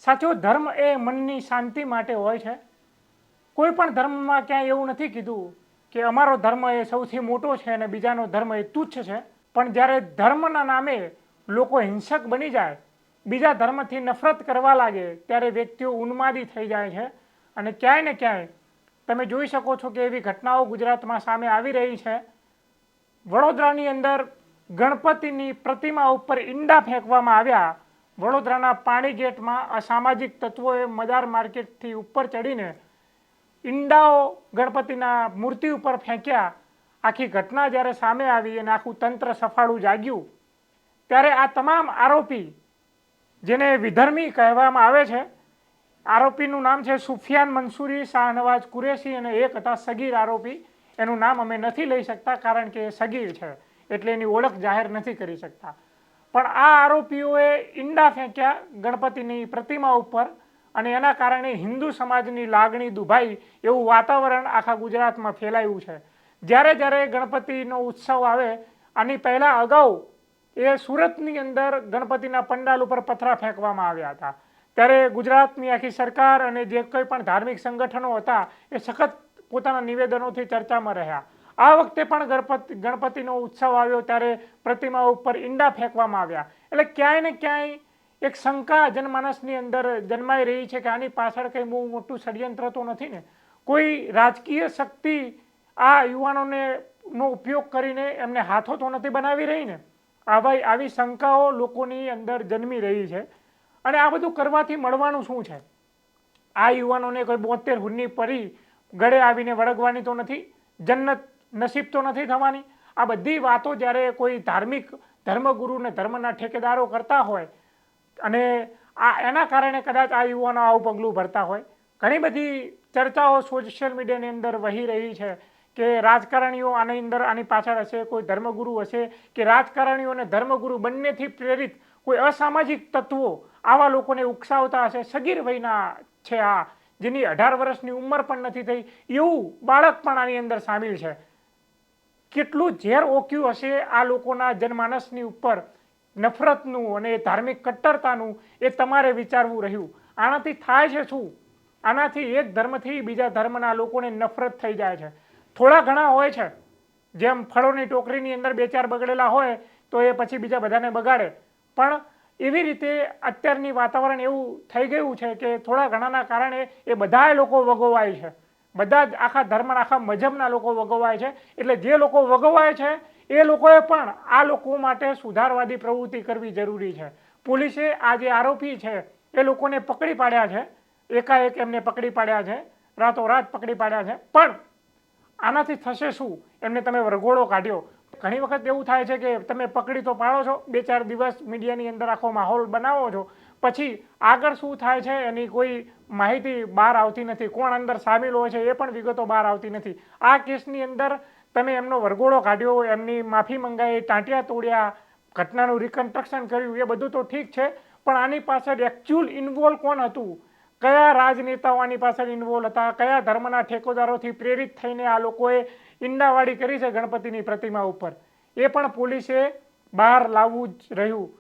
સાચો ધર્મ એ મનની શાંતિ માટે હોય છે. કોઈ પણ ધર્મમાં ક્યાંય એવું નથી કીધું કે અમારો ધર્મ એ સૌથી મોટો છે અને બીજાનો ધર્મ એ તુચ્છ છે. પણ જ્યારે ધર્મના નામે લોકો હિંસક બની જાય, બીજા ધર્મથી નફરત કરવા લાગે, ત્યારે વ્યક્તિઓ ઉન્માદી થઈ જાય છે. અને ક્યાંય ને ક્યાંય તમે જોઈ શકો છો કે એવી ઘટનાઓ ગુજરાતમાં સામે આવી રહી છે. વડોદરાની અંદર ગણપતિની પ્રતિમા ઉપર ઈંડા ફેંકવામાં આવ્યા. વડોદરાના પાણી ગેટમાં અસામાજિક તત્વોએ મદાર માર્કેટથી ઉપર ચડીને ઈંડાઓ ગણપતિના મૂર્તિ ઉપર ફેંક્યા. આખી ઘટના જ્યારે સામે આવી અને આખું તંત્ર સફાળું જાગ્યું, ત્યારે આ તમામ આરોપી, જેને વિધર્મી કહેવામાં આવે છે, આરોપીનું નામ છે સુફિયાન મંસૂરી, શાહનવાજ કુરેશી અને એક હતા સગીર આરોપી. એનું નામ અમે નથી લઈ શકતા કારણ કે એ સગીર છે એટલે એની ઓળખ જાહેર નથી કરી શકતા. પણ આ આરોપીઓએ ઈંડા ફેંક્યા ગણપતિની પ્રતિમા ઉપર અને એના કારણે હિન્દુ સમાજની લાગણી દુભાઈ એવું વાતાવરણ આખા ગુજરાતમાં ફેલાયું છે. જ્યારે જ્યારે ગણપતિનો ઉત્સવ આવે, આની પહેલા અગાઉ એ સુરતની અંદર ગણપતિના પંડાલ ઉપર પથરા ફેંકવામાં આવ્યા હતા. ત્યારે ગુજરાતની આખી સરકાર અને જે કોઈ પણ ધાર્મિક સંગઠનો હતા એ સખત પોતાના નિવેદનોથી ચર્ચામાં રહ્યા. આ વખતે પણ ગણપતિનો ઉત્સવ આવ્યો ત્યારે પ્રતિમા ઉપર ઈંડા ફેંકવામાં આવ્યા. એટલે ક્યાંય ને ક્યાંય એક શંકા જનમાનસની અંદર જન્માઈ રહી છે કે આની પાછળ કંઈ બહુ મોટું ષડયંત્ર તો નથી ને, કોઈ રાજકીય શક્તિ આ યુવાનોને નો ઉપયોગ કરીને એમને હાથો તો નથી બનાવી રહી ને. આવી શંકાઓ લોકોની અંદર જન્મી રહી છે. અને આ બધું કરવાથી મળવાનું શું છે? આ યુવાનોને કોઈ 72 હુન્ની પરી ગળે આવીને વળગવાની તો નથી, જન્નત નસીબ તો નથી થવાની. આ બધી વાતો જ્યારે કોઈ ધાર્મિક ધર્મગુરુ ને ધર્મના ઠેકેદારો કરતા હોય અને એના કારણે કદાચ આ યુવાનો આવું પગલું ભરતા હોય. ઘણી બધી ચર્ચાઓ સોશિયલ મીડિયાની અંદર વહી રહી છે કે રાજકારણીઓ આની પાછળ હશે, કોઈ ધર્મગુરુ હશે કે રાજકારણીઓ અને ધર્મગુરુ બંનેથી પ્રેરિત કોઈ અસામાજિક તત્વો આવા લોકોને ઉકસાવતા હશે. સગીર વયના છે આ, જેની 18 વર્ષની ઉંમર પણ નથી થઈ એવું બાળક પણ આની અંદર સામેલ છે. કેટલું ઝેર ઓક્યું હશે આ લોકોના જનમાનસની ઉપર નફરતનું અને ધાર્મિક કટ્ટરતાનું, એ તમારે વિચારવું રહ્યું. આનાથી થાય છે શું? આનાથી એક ધર્મથી બીજા ધર્મના લોકોને નફરત થઈ જાય છે. થોડા ઘણા હોય છે, જેમ ફળોની ટોકરીની અંદર 2-4 બગડેલા હોય તો એ પછી બીજા બધાને બગાડે. પણ એવી રીતે અત્યારની વાતાવરણ એવું થઈ ગયું છે કે થોડા ઘણાના કારણે એ બધા લોકો વગોવાય છે. બધા જ આખા ધર્મના આખા મજહબના લોકો વગોવાય છે. એટલે જે લોકો વગોવાય છે એ લોકોએ પણ આ લોકો માટે સુધારવાદી પ્રવૃત્તિ કરવી જરૂરી છે. પોલીસે આ જે આરોપી છે એ લોકોને પકડી પાડ્યા છે, એકાએક એમને પકડી પાડ્યા છે, રાતોરાત પકડી પાડ્યા છે. પણ આનાથી થશે શું? એમને તમે વરઘોડો કાઢ્યો. ઘણી વખત એવું થાય છે કે તમે પકડી તો પાડો છો, 2-4 દિવસ મીડિયાની અંદર આખો માહોલ બનાવો છો, પછી આગળ શું થાય છે એની કોઈ માહિતી બહાર આવતી નથી. કોણ અંદર સામેલ હોય છે એ પણ વિગતો બહાર આવતી નથી. આ કેસની અંદર તમે એમનો વરઘોડો કાઢ્યો, એમની માફી મંગાવી, ટાંટિયા તોડ્યા, ઘટનાનું રિકન્સ્ટ્રક્શન કર્યું, એ બધું તો ઠીક છે. પણ આની પાછળ એકચ્યુઅલ ઇન્વોલ્વ કોણ હતું? કયા રાજનેતાઓ આની પાછળ ઇન્વોલ્વ હતા? કયા ધર્મના ઠેકેદારોથી પ્રેરિત થઈને આ લોકોએ ઈંડાવાડી કરી છે ગણપતિની પ્રતિમા ઉપર? એ પણ પોલીસે બહાર લાવવું જ રહ્યું.